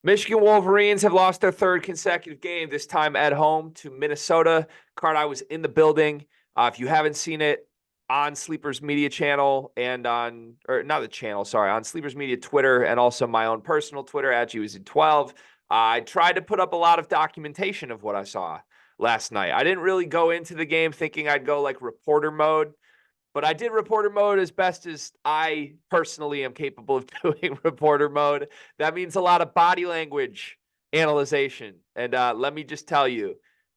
Michigan Wolverines have lost their third consecutive game, this time at home to Minnesota. Card, I was in the building. If you haven't seen it on Sleepers Media channel and or not the channel, sorry, on Sleepers Media Twitter and also my own personal Twitter at GWZ12, I tried to put up a lot of documentation of what I saw last night. I didn't really go into the game thinking I'd go like reporter mode. But I did reporter mode as best as I personally am capable of doing reporter mode. That means a lot of body language analyzation. And let me just tell you,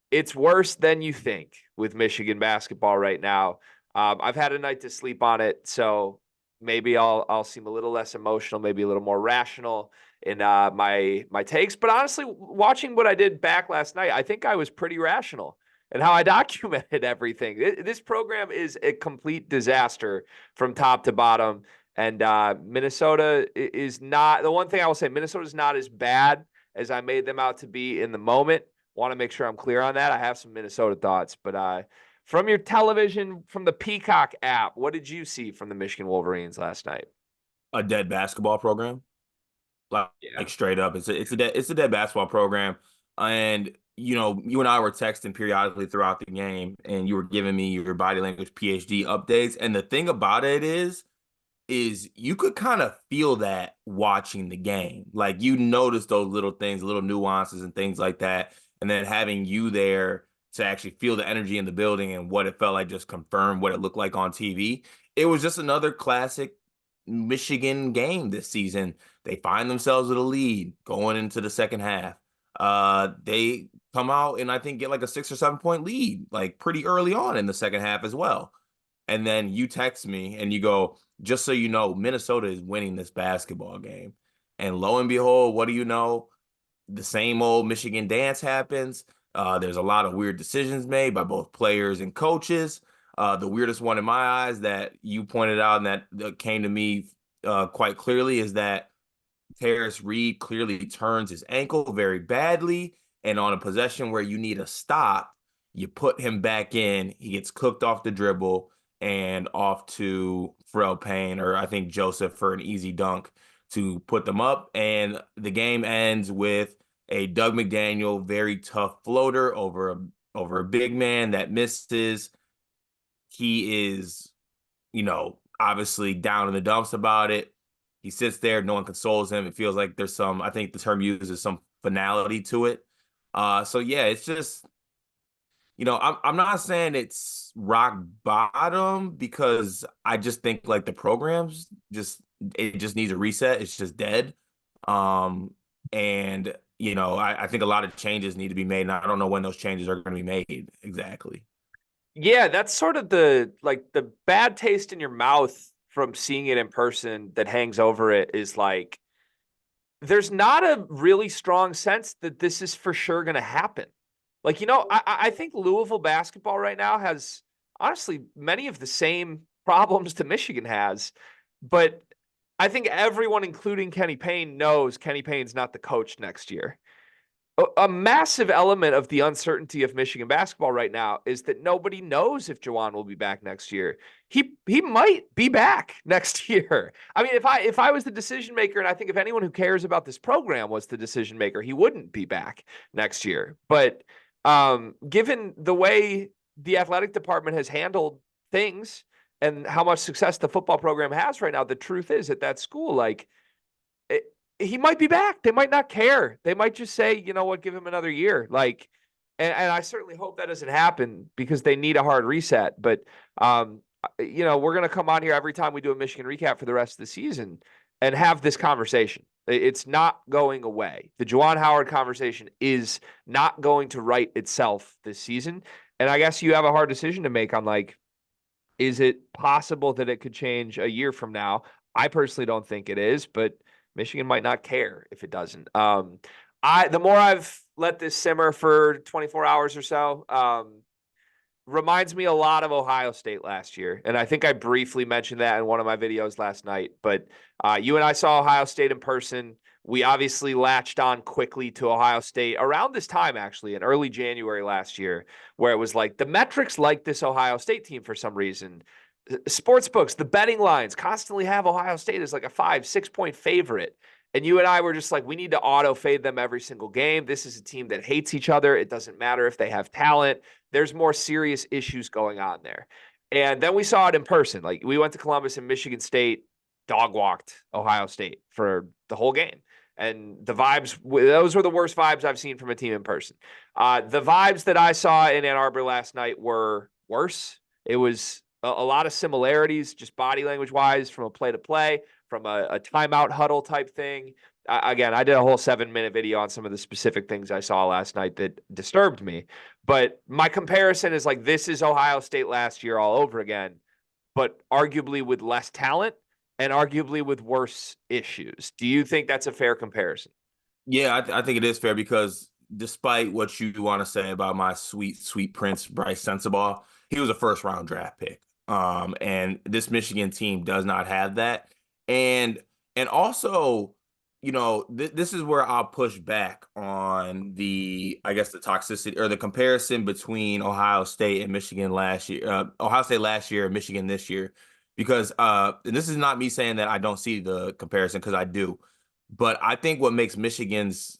it's worse than you think with Michigan basketball right now. I've had a night to sleep on it, so maybe I'll seem a little less emotional, maybe a little more rational in my takes. But honestly, watching what I did back last night, I think I was pretty rational and how I documented everything. This program is a complete disaster from top to bottom. And Minnesota is not, the one thing I will say, Minnesota is not as bad as I made them out to be in the moment. Want to make sure I'm clear on that. I have some Minnesota thoughts, but from your television, from the Peacock app, what did you see from the Michigan Wolverines last night? A dead basketball program, like, Yeah. like straight up. It's a dead basketball program, and you and I were texting periodically throughout the game, and you were giving me your body language PhD updates. And the thing about it is you could kind of feel that watching the game. Like you notice those little things, little nuances and things like that. And then having you there to actually feel the energy in the building and what it felt like just confirmed what it looked like on TV. It was just another classic Michigan game this season. They find themselves with a lead going into the second half. They come out and I think get like a 6 or 7 point lead, like pretty early on in the second half as well. And then you text me and you go, just so you know, Minnesota is winning this basketball game. And lo and behold, what do you know? The same old Michigan dance happens. There's a lot of weird decisions made by both players and coaches. The weirdest one in my eyes that you pointed out and that came to me quite clearly is that Terrace Reed clearly turns his ankle very badly. And on a possession where you need a stop, you put him back in. He gets cooked off the dribble and off to Pharrell Payne, or I think Joseph, for an easy dunk to put them up. And the game ends with a Doug McDaniel very tough floater over a big man that misses. He is, obviously down in the dumps about it. He sits there, no one consoles him. It feels like there's some, I think the term used is some finality to it. So yeah, it's just, I'm not saying it's rock bottom because I just think like the program's it just needs a reset. It's just dead. Um, and I think a lot of changes need to be made, and I don't know when those changes are going to be made exactly. Yeah, that's sort of the bad taste in your mouth from seeing it in person that hangs over it is like there's not a really strong sense that this is for sure going to happen. Like, I think Louisville basketball right now has honestly many of the same problems that Michigan has, but I think everyone, including Kenny Payne, knows Kenny Payne's not the coach next year. A massive element of the uncertainty of Michigan basketball right now is that nobody knows if Jawan will be back next year. He might be back next year. I mean, if I was the decision maker, and I think if anyone who cares about this program was the decision maker, he wouldn't be back next year. But given the way the athletic department has handled things and how much success the football program has right now, the truth is at that school, like he might be back. They might not care. They might just say, you know what, give him another year. Like, and I certainly hope that doesn't happen because they need a hard reset. But, we're going to come on here every time we do a Michigan recap for the rest of the season and have this conversation. It's not going away. The Juwan Howard conversation is not going to right itself this season. And I guess you have a hard decision to make on like, is it possible that it could change a year from now? I personally don't think it is, but Michigan might not care if it doesn't. The more I've let this simmer for 24 hours or so, reminds me a lot of Ohio State last year. And I think I briefly mentioned that in one of my videos last night. But you and I saw Ohio State in person. We obviously latched on quickly to Ohio State around this time, actually, in early January last year, where it was like the metrics like this Ohio State team for some reason. Sports books, the betting lines constantly have Ohio State as like a 5, 6 point favorite. And you and I were just like, we need to auto fade them every single game. This is a team that hates each other. It doesn't matter if they have talent. There's more serious issues going on there. And then we saw it in person. Like we went to Columbus and Michigan State dog walked Ohio State for the whole game. And the vibes, those were the worst vibes I've seen from a team in person. The vibes that I saw in Ann Arbor last night were worse. It was a lot of similarities, just body language wise, from a play to play, from a timeout huddle type thing. Again, I did a whole 7-minute video on some of the specific things I saw last night that disturbed me. But my comparison is like, this is Ohio State last year all over again, but arguably with less talent and arguably with worse issues. Do you think that's a fair comparison? Yeah, I think it is fair because despite what you want to say about my sweet, sweet prince, Bryce Sensabaugh, he was a first round draft pick. And this Michigan team does not have that. And also, this is where I'll push back on I guess the toxicity or the comparison between Ohio State and Michigan last year, Ohio State last year and Michigan this year, because and this is not me saying that I don't see the comparison because I do. But I think what makes Michigan's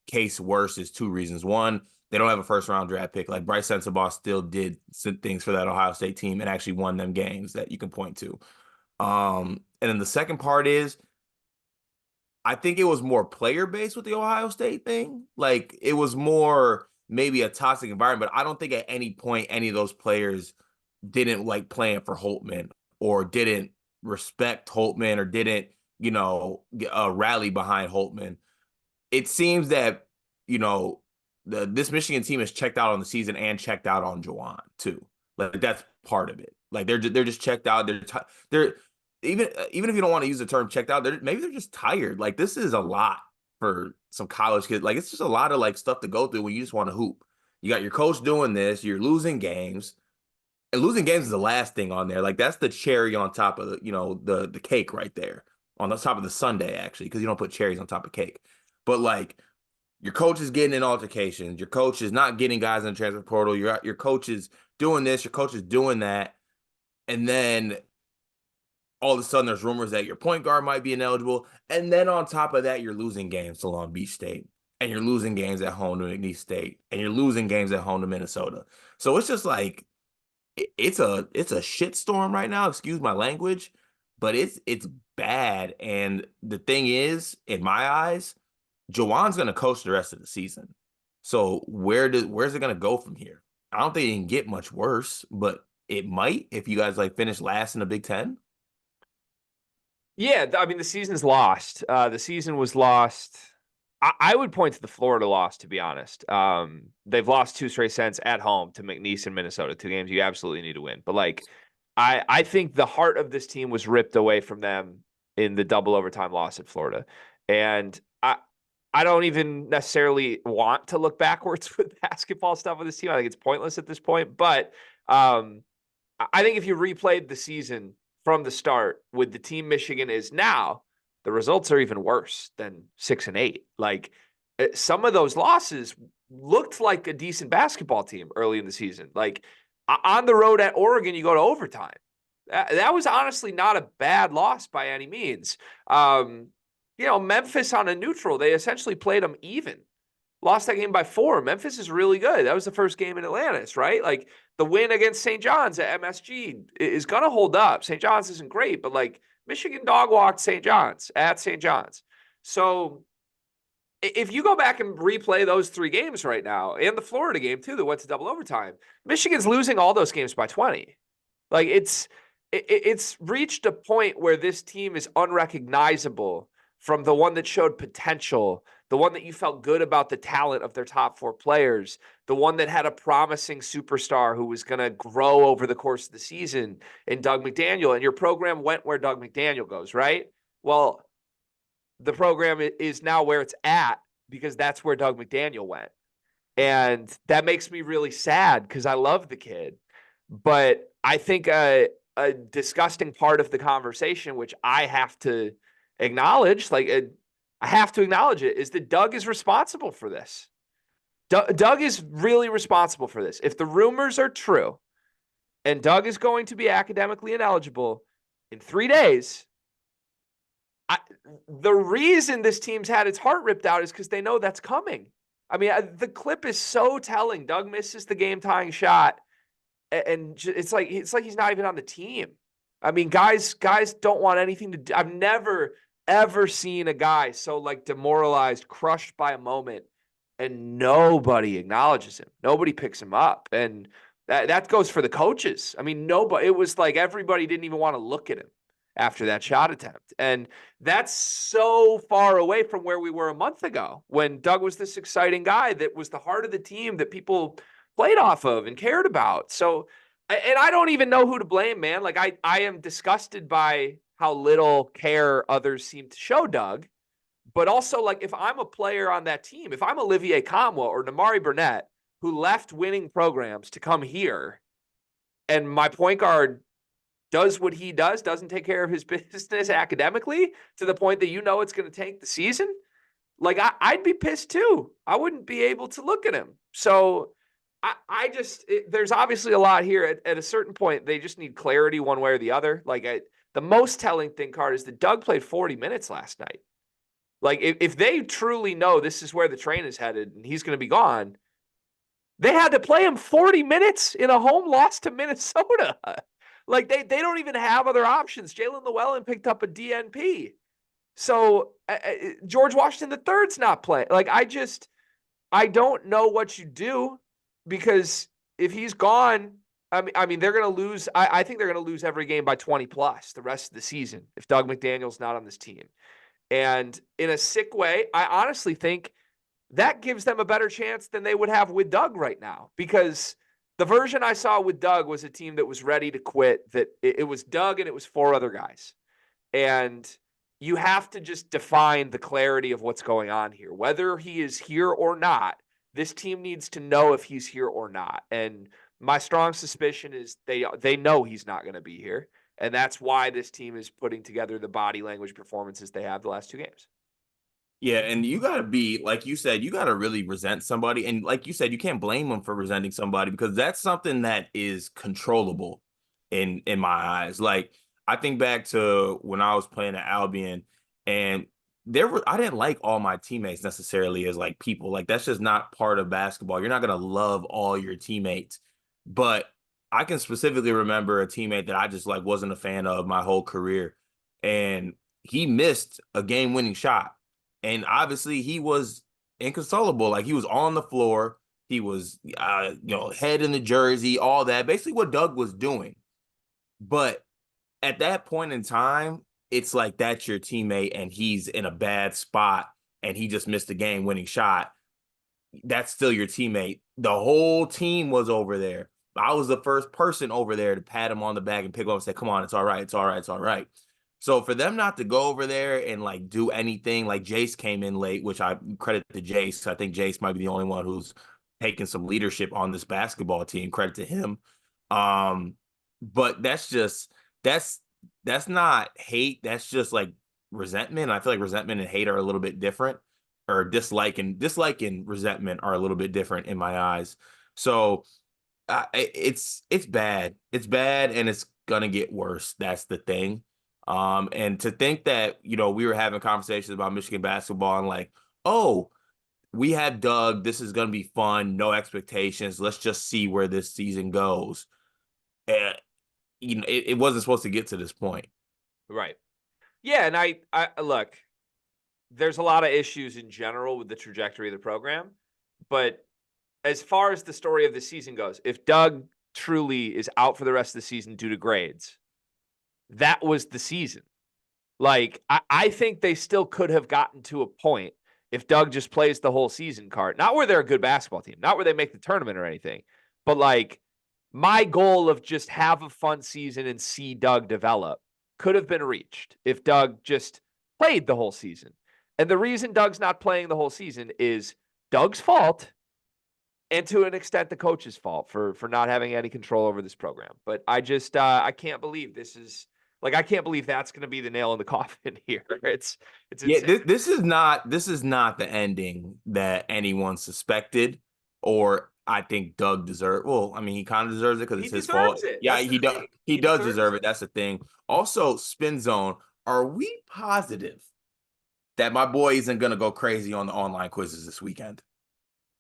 case worse is two reasons. One, they don't have a first round draft pick. Like Bryce Sensabaugh still did some things for that Ohio State team and actually won them games that you can point to. And then the second part is I think it was more player based with the Ohio State thing. Like it was more maybe a toxic environment, but I don't think at any point any of those players didn't like playing for Holtman or didn't respect Holtman or didn't, rally behind Holtman. It seems that, this Michigan team has checked out on the season and checked out on Juwan too. Like that's part of it. Like they're just checked out. They're even if you don't want to use the term checked out, maybe they're just tired. Like this is a lot for some college kids. Like it's just a lot of like stuff to go through when you just want to hoop. You got your coach doing this. You're losing games. And losing games is the last thing on there. Like that's the cherry on top of the cake right there. On the top of the sundae, actually, because you don't put cherries on top of cake. But like your coach is getting in altercations. Your coach is not getting guys in the transfer portal. Your coach is doing this. Your coach is doing that. And then all of a sudden there's rumors that your point guard might be ineligible. And then on top of that, you're losing games to Long Beach State. And you're losing games at home to McNeese State. And you're losing games at home to Minnesota. So it's just like it's a shitstorm right now, excuse my language, but it's bad. And the thing is, in my eyes, Jawan's going to coach the rest of the season. So where's it going to go from here? I don't think it can get much worse, but it might if you guys like finish last in the Big Ten. Yeah, I mean the season's lost. The season was lost. I would point to the Florida loss, to be honest. They've lost 2 straight sets at home to McNeese and Minnesota, 2 games you absolutely need to win. But like, I think the heart of this team was ripped away from them in the double overtime loss at Florida, and I don't even necessarily want to look backwards with basketball stuff with this team. I think it's pointless at this point. But I think if you replayed the season from the start with the team Michigan is now, the results are even worse than 6 and 8. Like some of those losses looked like a decent basketball team early in the season. Like on the road at Oregon, you go to overtime. That was honestly not a bad loss by any means. Memphis on a neutral, they essentially played them even. Lost that game by 4. Memphis is really good. That was the first game in Atlantis, right? Like the win against St. John's at MSG is going to hold up. St. John's isn't great, but like Michigan dog walked St. John's at St. John's. So if you go back and replay those 3 games right now, and the Florida game too that went to double overtime, Michigan's losing all those games by 20. Like it's reached a point where this team is unrecognizable from the one that showed potential, the one that you felt good about the talent of their top 4 players, the one that had a promising superstar who was going to grow over the course of the season in Doug McDaniel. And your program went where Doug McDaniel goes, right? Well, the program is now where it's at because that's where Doug McDaniel went. And that makes me really sad because I love the kid. But I think a disgusting part of the conversation, which I have to acknowledge, I have to acknowledge it, is that Doug is responsible for this. Doug is really responsible for this. If the rumors are true and Doug is going to be academically ineligible in 3 days, I, the reason this team's had its heart ripped out is because they know that's coming. I mean, the clip is so telling. Doug misses the game-tying shot, and it's like he's not even on the team. I mean, guys don't want anything to do. I've never ever seen a guy so like demoralized, crushed by a moment, and nobody acknowledges him. Nobody picks him up, and that goes for the coaches. I mean, nobody. It was like everybody didn't even want to look at him after that shot attempt, and that's so far away from where we were a month ago when Doug was this exciting guy that was the heart of the team that people played off of and cared about. So, and I don't even know who to blame, man. Like I am disgusted by how little care others seem to show Doug. But also, like, if I'm a player on that team, if I'm Olivier Kamwa or Namari Burnett, who left winning programs to come here, and my point guard does what he does, doesn't take care of his business academically to the point that you know it's going to tank the season, like, I'd be pissed too. I wouldn't be able to look at him. So there's obviously a lot here. At a certain point, they just need clarity one way or the other. Like, the most telling thing, Card, is that Doug played 40 minutes last night. Like, if they truly know this is where the train is headed and he's going to be gone, they had to play him 40 minutes in a home loss to Minnesota. Like, they don't even have other options. Jalen Llewellyn picked up a DNP. So George Washington III's not playing. Like, I don't know what you do, because if he's gone, I mean, they're going to lose. I think they're going to lose every game by 20 plus the rest of the season if Doug McDaniel's not on this team. And in a sick way, I honestly think that gives them a better chance than they would have with Doug right now, because the version I saw with Doug was a team that was ready to quit, that it was Doug and it was 4 other guys. And you have to just define the clarity of what's going on here. Whether he is here or not, this team needs to know if he's here or not. And my strong suspicion is they know he's not going to be here. And that's why this team is putting together the body language performances they have the last 2 games. Yeah, and you got to be, like you said, you got to really resent somebody. And like you said, you can't blame them for resenting somebody, because that's something that is controllable in my eyes. Like, I think back to when I was playing at Albion, and I didn't like all my teammates necessarily as like people. Like, that's just not part of basketball. You're not going to love all your teammates. But I can specifically remember a teammate that I just like wasn't a fan of my whole career, and he missed a game-winning shot. And obviously he was inconsolable. Like, he was on the floor. He was, head in the jersey, all that. Basically what Doug was doing. But at that point in time, it's like, that's your teammate and he's in a bad spot and he just missed a game-winning shot. That's still your teammate. The whole team was over there. I was the first person over there to pat him on the back and pick him up and say, come on, it's all right, it's all right, it's all right. So for them not to go over there and like do anything, like Jace came in late, which I credit to Jace. I think Jace might be the only one who's taken some leadership on this basketball team. Credit to him. But that's not hate. That's just like resentment. I feel like resentment and hate are a little bit different, or dislike and resentment are a little bit different in my eyes. So it's bad. It's bad, and it's gonna get worse. That's the thing. And to think that, we were having conversations about Michigan basketball and like, oh, we have Doug, this is going to be fun, no expectations, let's just see where this season goes. And, it wasn't supposed to get to this point. Right. Yeah, and I look, there's a lot of issues in general with the trajectory of the program, but as far as the story of the season goes, if Doug truly is out for the rest of the season due to grades, that was the season. Like, I think they still could have gotten to a point if Doug just plays the whole season, Card. Not where they're a good basketball team, not where they make the tournament or anything, but like, my goal of just have a fun season and see Doug develop could have been reached if Doug just played the whole season. And the reason Doug's not playing the whole season is Doug's fault, and to an extent the coach's fault for not having any control over this program. But I just I can't believe this is, like, I can't believe that's going to be the nail in the coffin here. It's insane. Yeah, this is not the ending that anyone suspected, or I think Doug deserved. Well, I mean, he kind of deserves it because it's his fault. It. Yeah, That's he does. He does deserve it. That's the thing. Also, Spin Zone. are we positive that my boy isn't gonna go crazy on the online quizzes this weekend?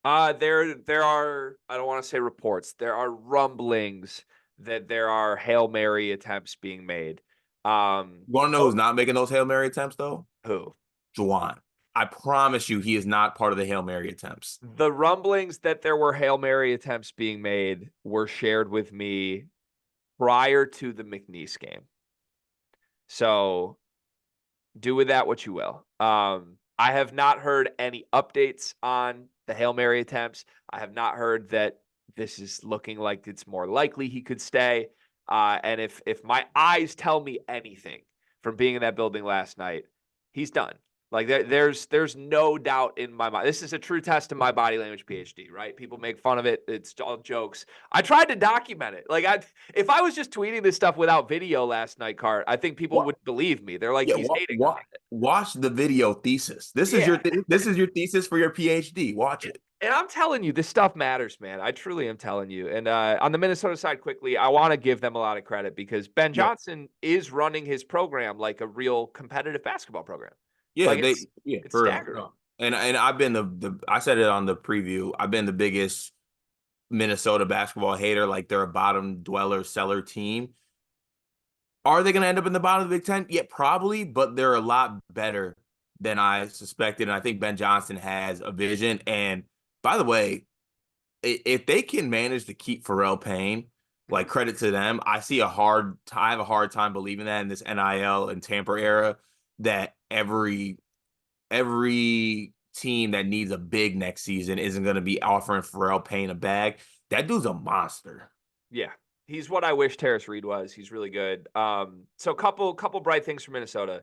There are, I don't want to say reports. There are rumblings that there are Hail Mary attempts being made. You want to know Oh, who's not making those Hail Mary attempts though? who? Juwan. I promise you, he is not part of the Hail Mary attempts. The rumblings that there were Hail Mary attempts being made were shared with me prior to the McNeese game. So do with that what you will. I have not heard any updates on the Hail Mary attempts. I have not heard that this is looking like it's more likely he could stay. And if my eyes tell me anything from being in that building last night, he's done. Like there's no doubt in my mind. This is a true test of my body language PhD, right? People make fun of it. It's all jokes. I tried to document it. If I was just tweeting this stuff without video last night, Cart, I think people What? would believe me. They're like, Yeah, he's hating on watch the video thesis. This is it. this is your thesis for your PhD. Watch Yeah. it. And I'm telling you, this stuff matters, man. I truly am telling you. And on the Minnesota side, quickly, I want to give them a lot of credit because Ben Yeah, Johnson is running his program like a real competitive basketball program. yeah, Like they it's for real. staggering. No. And I've been the I said it on the preview. I've been the biggest Minnesota basketball hater. Like they're a bottom dweller seller team. Are they going to end up in the bottom of the Big Ten? Yeah, probably, but they're a lot better than I suspected. And I think Ben Johnson has a vision. And by the way, if they can manage to keep Pharrell Payne, like Mhm. credit to them. I have a hard time believing that in this NIL and Tampa era that every team that needs a big next season isn't going to be offering Pharrell Payne a bag. That dude's a monster. Yeah. He's what I wish Terrace Reed was. He's really good. So couple bright things for Minnesota.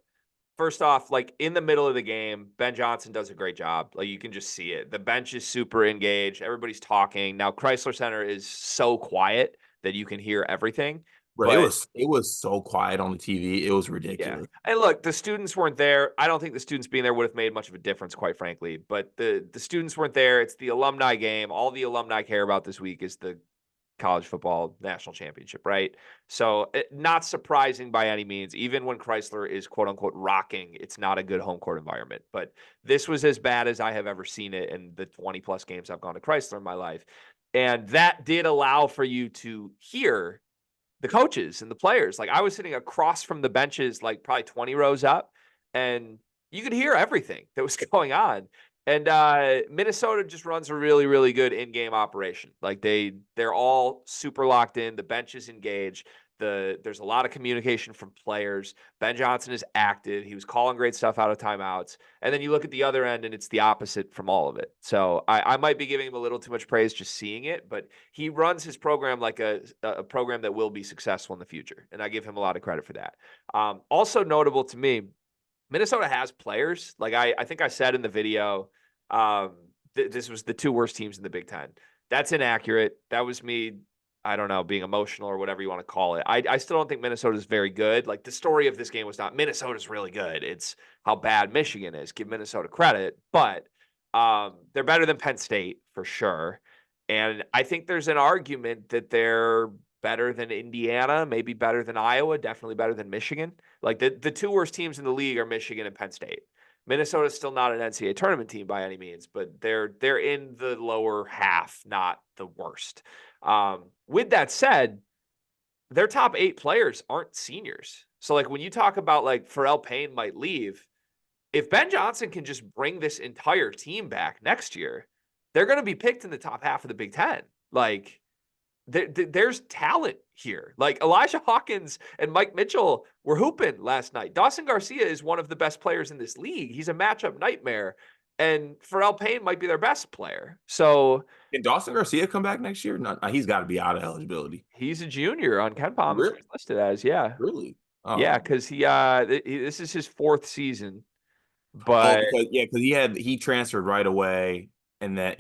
First off, like in the middle of the game, Ben Johnson does a great job. Like you can just see it. The bench is super engaged. Everybody's talking. Now Chrysler Center is so quiet that you can hear everything. Bro, But it was so quiet on the TV. It was yeah. ridiculous. And look, the students weren't there. I don't think the students being there would have made much of a difference, quite frankly. But the students weren't there. It's the alumni game. All the alumni care about this week is the college football national championship, right? So not surprising by any means. Even when Chrysler is quote unquote rocking, it's not a good home court environment. But this was as bad as I have ever seen it in the 20 plus games I've gone to Chrysler in my life. And that did allow for you to hear the coaches and the players. Like I was sitting across from the benches, like probably 20 rows up, and you could hear everything that was going on. And Minnesota just runs a really, really good in-game operation. Like they're all super locked in. The bench is engaged. There's a lot of communication from players. Ben Johnson is active. He was calling great stuff out of timeouts. And then you look at the other end, and it's the opposite from all of it. So I might be giving him a little too much praise just seeing it, but he runs his program like a program that will be successful in the future, and I give him a lot of credit for that. Also notable to me, Minnesota has players. Like I think I said in the video, this was the two worst teams in the Big Ten. That's inaccurate. That was me. I don't know, being emotional or whatever you want to call it. I still don't think Minnesota is very good. Like the story of this game was not Minnesota's really good. It's how bad Michigan is. Give Minnesota credit, but they're better than Penn State for sure. And I think there's an argument that they're better than Indiana, maybe better than Iowa, definitely better than Michigan. Like the two worst teams in the league are Michigan and Penn State. Minnesota's still not an NCAA tournament team by any means, but they're in the lower half, not the worst. With that said, their top 8 players aren't seniors. So like when you talk about like Pharrell Payne might leave, if Ben Johnson can just bring this entire team back next year, they're going to be picked in the top half of the Big Ten. Like there's talent here. Like Elijah Hawkins and Mike Mitchell were hooping last night. Dawson Garcia is one of the best players in this league. He's a matchup nightmare. And Pharrell Payne might be their best player. So Can Dawson Garcia come back next year? No, he's got to be out of eligibility. he's a junior on Ken Palm. Is what Really? he's listed as. Yeah. Really? Yeah. Oh. Cause this is his 4th season. Oh, But because he transferred right away, and that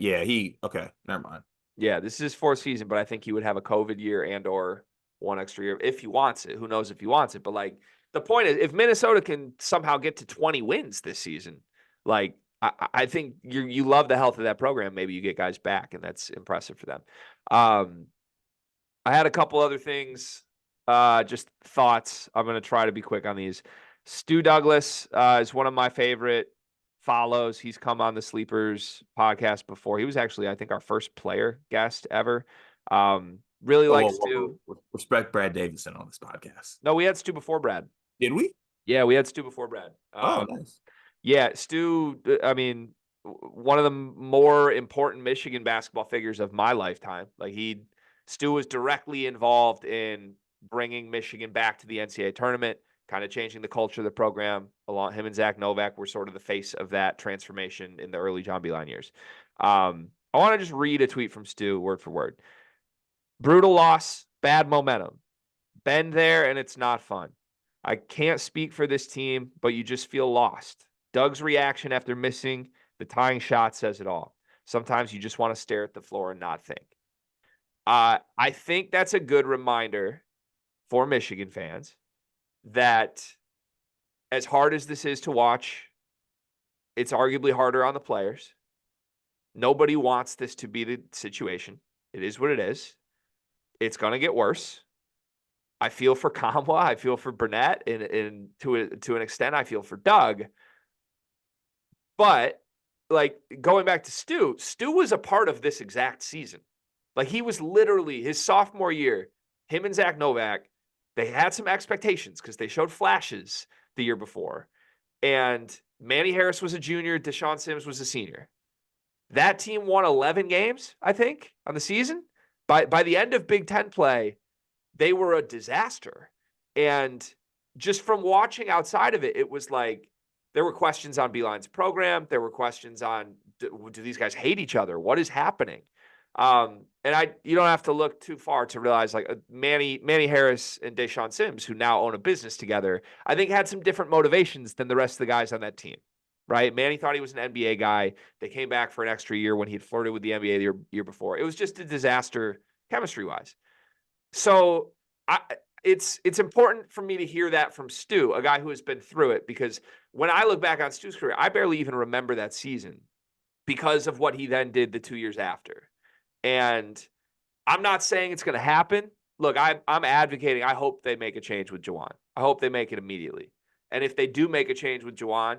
okay, never mind. yeah, this is his 4th season, but I think he would have a COVID year and or one extra year if he wants it. Who knows if he wants it? But like the point is, if Minnesota can somehow get to 20 wins this season, like I think you love the health of that program. Maybe you get guys back, and that's impressive for them. I had a couple other things, just thoughts. I'm going to try to be quick on these. Stu Douglas is one of my favorite follows. He's come on the Sleepers podcast before. He was actually, I think, our first player guest ever. Really Oh, like whoa. Stu. Respect Brad Davidson on this podcast. No, we had Stu before Brad. Did we? Yeah, we had Stu before Brad. Oh, nice. Yeah, Stu, I mean, one of the more important Michigan basketball figures of my lifetime. Stu was directly involved in bringing Michigan back to the NCAA tournament, kind of changing the culture of the program. Along him and Zach Novak were sort of the face of that transformation in the early John Beilein years. I want to just read a tweet from Stu word for word. Brutal loss, bad momentum. Been there and it's not fun. I can't speak for this team, but you just feel lost. Doug's reaction after missing the tying shot says it all. Sometimes you just want to stare at the floor and not think. I think that's a good reminder for Michigan fans that as hard as this is to watch, it's arguably harder on the players. Nobody wants this to be the situation. It is what it is. It's going to get worse. I feel for Kamwa. I feel for Burnett, and to an extent, I feel for Doug. But like going back to Stu was a part of this exact season. Like he was literally his sophomore year. Him and Zach Novak, they had some expectations because they showed flashes the year before. And Manny Harris was a junior. Deshaun Sims was a senior. That team won 11 games, I think, on the season. By the end of Big Ten play, they were a disaster. And just from watching outside of it, it was like there were questions on Beilein's program. There were questions on, do these guys hate each other? What is happening? And you don't have to look too far to realize like Manny Harris and Deshaun Sims, who now own a business together, I think had some different motivations than the rest of the guys on that team. Right? Manny thought he was an NBA guy. They came back for an extra year when he had flirted with the NBA the year before. It was just a disaster chemistry-wise. So it's important for me to hear that from Stu, a guy who has been through it, because when I look back on Stu's career, I barely even remember that season because of what he then did the 2 years after. And I'm not saying it's going to happen. Look, I'm advocating. I hope they make a change with Juwan. I hope they make it immediately. And if they do make a change with Juwan,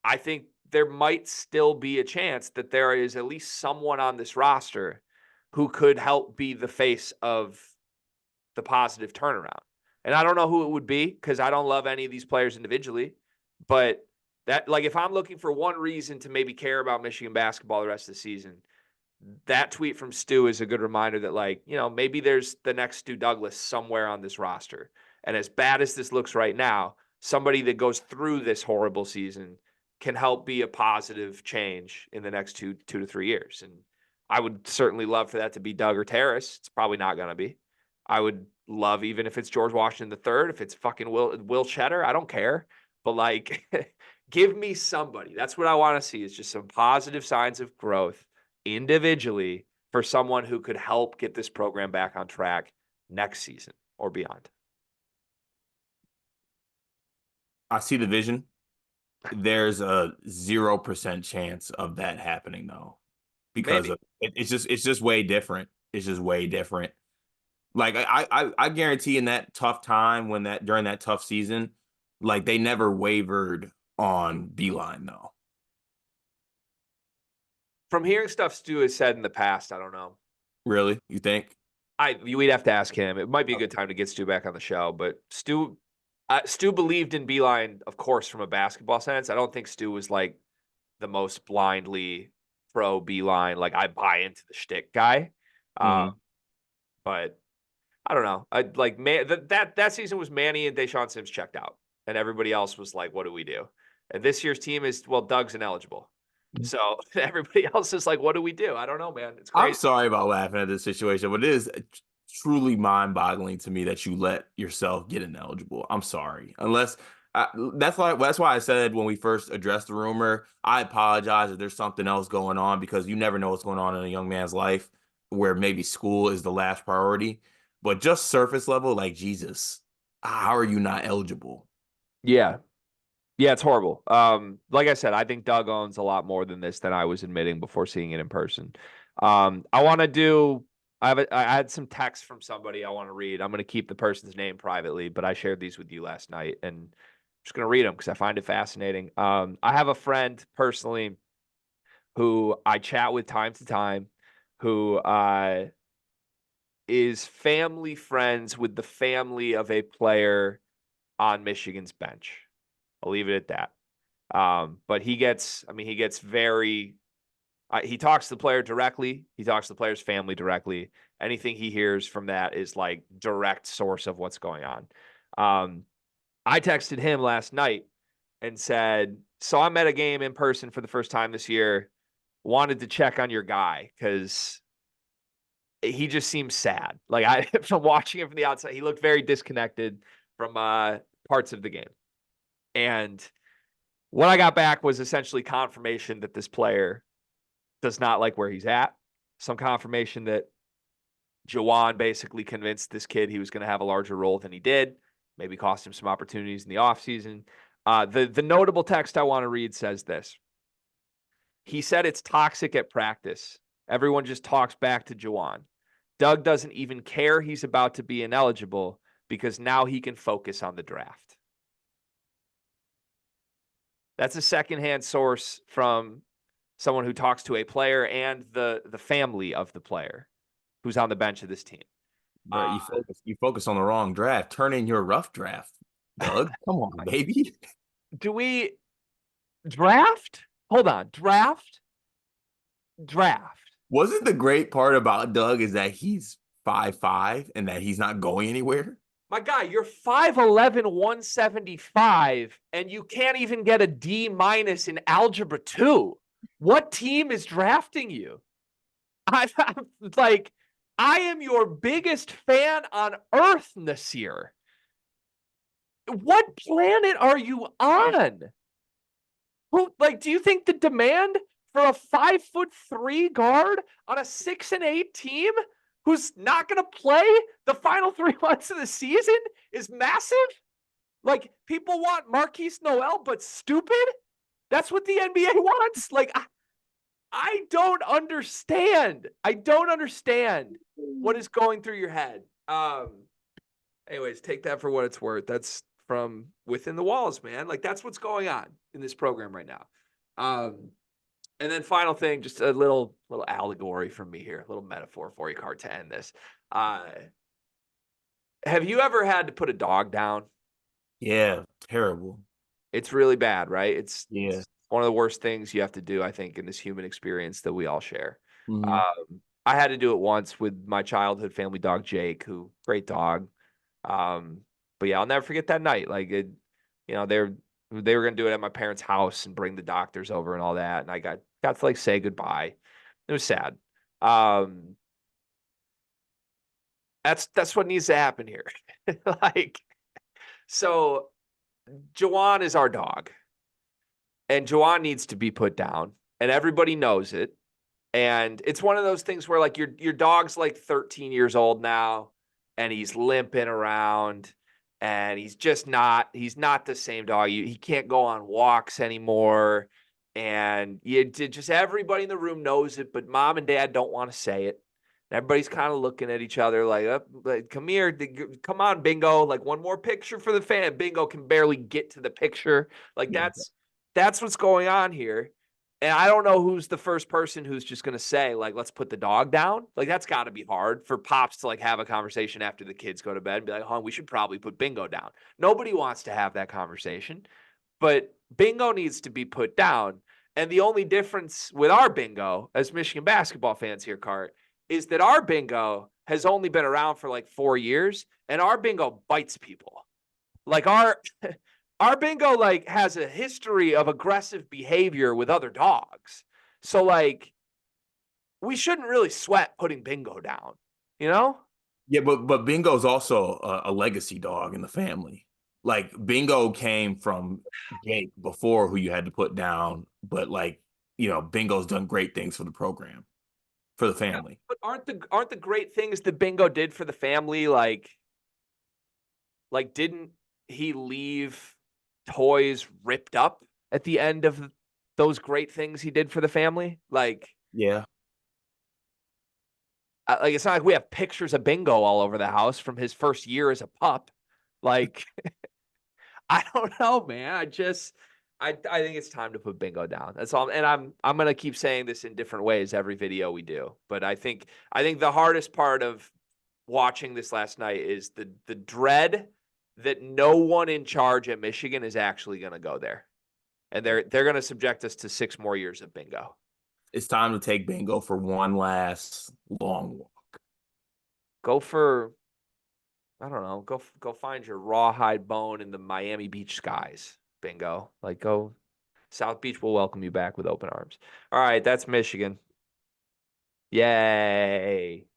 I think there might still be a chance that there is at least someone on this roster who could help be the face of the positive turnaround. And I don't know who it would be because I don't love any of these players individually. But that, like, if I'm looking for one reason to maybe care about Michigan basketball the rest of the season, that tweet from Stu is a good reminder that, like, you know, maybe there's the next Stu Douglas somewhere on this roster. And as bad as this looks right now, somebody that goes through this horrible season can help be a positive change in the next two to 3 years. And I would certainly love for that to be Doug or Terrace. It's probably not going to be. I would love, even if it's George Washington III, if it's fucking Will Cheddar, I don't care. But like, give me somebody. That's what I want to see, is just some positive signs of growth individually for someone who could help get this program back on track next season or beyond. I see the vision. There's a 0% chance of that happening though, because it's just way different. It's just way different. Like I guarantee in that tough time during that tough season, like they never wavered on Beilein though. From hearing stuff Stu has said in the past, I don't know. Really? You think? We'd have to ask him. It might be a good time to get Stu back on the show, but Stu believed in Beilein, of course, from a basketball sense. I don't think Stu was like the most blindly pro Beilein, like I buy into the shtick guy. But I don't know. That season was Manny and Deshaun Sims checked out, and everybody else was like, "What do we do?" And this year's team is, well, Doug's ineligible, so everybody else is like, "What do we do?" I don't know, man. It's crazy. I'm sorry about laughing at this situation, but it is truly mind-boggling to me that you let yourself get ineligible. I'm sorry. That's why I said when we first addressed the rumor, I apologize if there's something else going on, because you never know what's going on in a young man's life where maybe school is the last priority. But just surface level, like, Jesus, how are you not eligible? Yeah. Yeah, it's horrible. Like I said, I think Doug owns a lot more than this than I was admitting before seeing it in person. I had some text from somebody I want to read. I'm going to keep the person's name privately, but I shared these with you last night. And just going to read them because I find it fascinating. I have a friend personally who I chat with time to time, who is family friends with the family of a player on Michigan's bench. I'll leave it at that. But he gets very, he talks to the player directly. He talks to the player's family directly. Anything he hears from that is like direct source of what's going on. I texted him last night and said, so I'm at a game in person for the first time this year. Wanted to check on your guy because he just seems sad. Like from watching him from the outside, he looked very disconnected from parts of the game. And what I got back was essentially confirmation that this player does not like where he's at. Some confirmation that Juwan basically convinced this kid he was going to have a larger role than he did. Maybe cost him some opportunities in the offseason. The notable text I want to read says this. He said it's toxic at practice. Everyone just talks back to Juwan. Doug doesn't even care he's about to be ineligible because now he can focus on the draft. That's a secondhand source from someone who talks to a player and the family of the player who's on the bench of this team. Bro, you focus on the wrong draft. Turn in your rough draft, Doug. Come on, baby. Do we draft? Hold on. Draft. Wasn't the great part about Doug is that he's 5'5" and that he's not going anywhere? My guy, you're 5'11", 175, and you can't even get a D- in Algebra 2. What team is drafting you? I'm like, I am your biggest fan on Earth, Nasir. What planet are you on? Do you think the demand for a 5'3" guard on a 6-8 team who's not going to play the final 3 months of the season is massive? Like, people want Marquise Noel, but stupid? That's what the NBA wants? Like, I don't understand. I don't understand what is going through your head. Anyways, take that for what it's worth. That's from within the walls, man. Like, that's what's going on in this program right now. And then final thing, just a little allegory from me here, a little metaphor for you, Cart, to end this. Have you ever had to put a dog down? Yeah, terrible. It's really bad, right? It's Yeah. one of the worst things you have to do, I think, in this human experience that we all share. Mhm. I had to do it once with my childhood family dog, Jake, who great dog. But yeah, I'll never forget that night. Like they were going to do it at my parents' house and bring the doctors over and all that. And I got to like say goodbye. It was sad. That's what needs to happen here. Like, so Jawan is our dog. And Jawan needs to be put down. And everybody knows it. And it's one of those things where like your dog's like 13 years old now and he's limping around and he's not the same dog. He can't go on walks anymore. And just everybody in the room knows it, but mom and dad don't want to say it. Everybody's kind of looking at each other like, come here, come on, Bingo. Like one more picture for the fan. Bingo can barely get to the picture. Like that's what's going on here. And I don't know who's the first person who's just going to say, like, let's put the dog down. Like, that's got to be hard for pops to, like, have a conversation after the kids go to bed and be like, hon, we should probably put Bingo down. Nobody wants to have that conversation. But Bingo needs to be put down. And the only difference with our Bingo, as Michigan basketball fans here, Cart, is that our Bingo has only been around for, like, 4 years. And our Bingo bites people. Like, our Bingo like has a history of aggressive behavior with other dogs. So like we shouldn't really sweat putting Bingo down, you know? Yeah, but Bingo's also a legacy dog in the family. Like Bingo came from Jake before, who you had to put down, but like, Bingo's done great things for the program, for the family. But aren't the great things that Bingo did for the family like didn't he leave toys ripped up at the end of those great things he did for the family? Like, Yeah. it's not like we have pictures of Bingo all over the house from his first year as a pup. Like, I don't know, man. I think it's time to put bingo down. That's all. And I'm gonna keep saying this in different ways every video we do. But I think the hardest part of watching this last night is the dread that no one in charge at Michigan is actually gonna go there. And they're gonna subject us to 6 more years of bingo. It's time to take bingo for one last long walk. Go for, I don't know, go find your rawhide bone in the Miami Beach skies. Bingo. Like, go. South Beach will welcome you back with open arms. All right, that's Michigan. Yay.